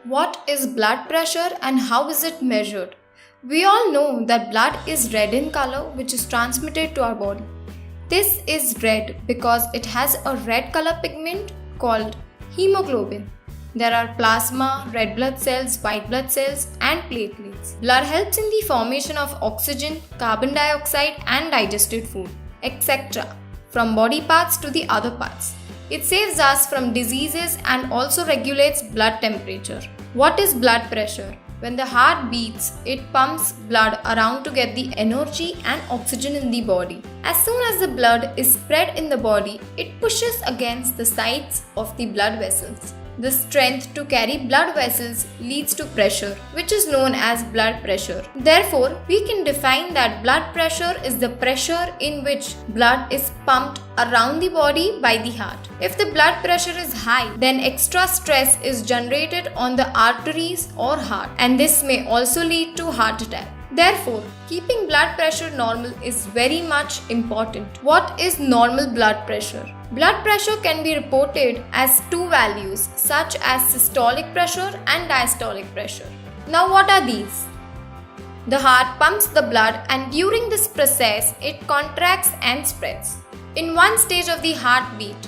What is blood pressure and how is it measured? We all know that blood is red in color, which is transmitted to our body. This is red because it has a red color pigment called hemoglobin. There are plasma, red blood cells, white blood cells, and platelets. Blood helps in the formation of oxygen, carbon dioxide, and digested food, etc., from body parts to the other parts. It saves us from diseases and also regulates blood temperature. What is blood pressure? When the heart beats, it pumps blood around to get the energy and oxygen in the body. As soon as the blood is spread in the body, it pushes against the sides of the blood vessels. The strength to carry blood vessels leads to pressure, which is known as blood pressure. Therefore, we can define that blood pressure is the pressure in which blood is pumped around the body by the heart. If the blood pressure is high, then extra stress is generated on the arteries or heart, and this may also lead to heart attack. Therefore, keeping blood pressure normal is very much important. What is normal blood pressure? Blood pressure can be reported as two values such as systolic pressure and diastolic pressure. Now what are these? The heart pumps the blood and during this process it contracts and spreads. In one stage of the heartbeat,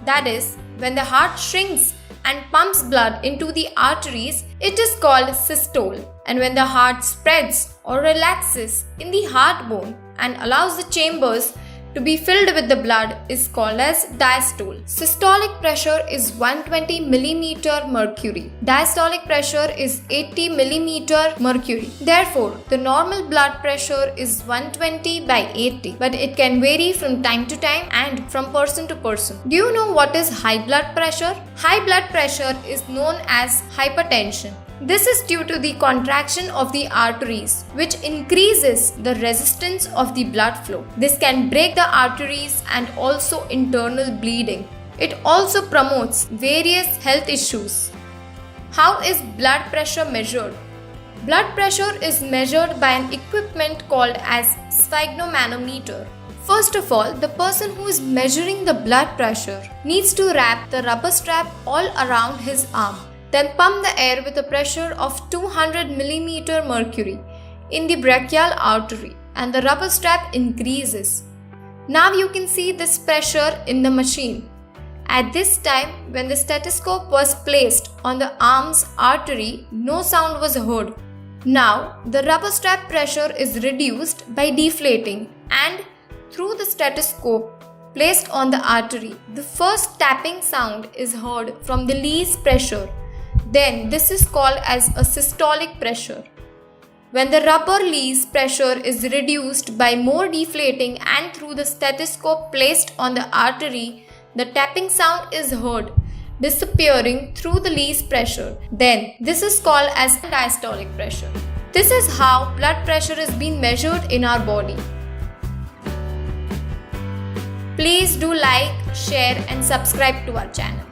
that is, when the heart shrinks and pumps blood into the arteries, it is called systole. And when the heart spreads or relaxes in the heart bone and allows the chambers to be filled with the blood is called as diastole. Systolic pressure is 120 mm mercury. Diastolic pressure is 80 mm mercury. Therefore, the normal blood pressure is 120 by 80, but it can vary from time to time and from person to person. Do you know what is high blood pressure? High blood pressure is known as hypertension. This is due to the contraction of the arteries, which increases the resistance of the blood flow. This can break the arteries and also internal bleeding. It also promotes various health issues. How is blood pressure measured? Blood pressure is measured by an equipment called as sphygmomanometer. First of all, the person who is measuring the blood pressure needs to wrap the rubber strap all around his arm. Then pump the air with a pressure of 200 mm mercury in the brachial artery and the rubber strap increases. Now you can see this pressure in the machine. At this time, when the stethoscope was placed on the arm's artery, no sound was heard. Now the rubber strap pressure is reduced by deflating and through the stethoscope placed on the artery, the first tapping sound is heard from the least pressure. Then this is called as a systolic pressure. When the rubber lease pressure is reduced by more deflating and through the stethoscope placed on the artery, the tapping sound is heard, disappearing through the lease pressure. Then this is called as diastolic pressure. This is how blood pressure is being measured in our body. Please do like, share and subscribe to our channel.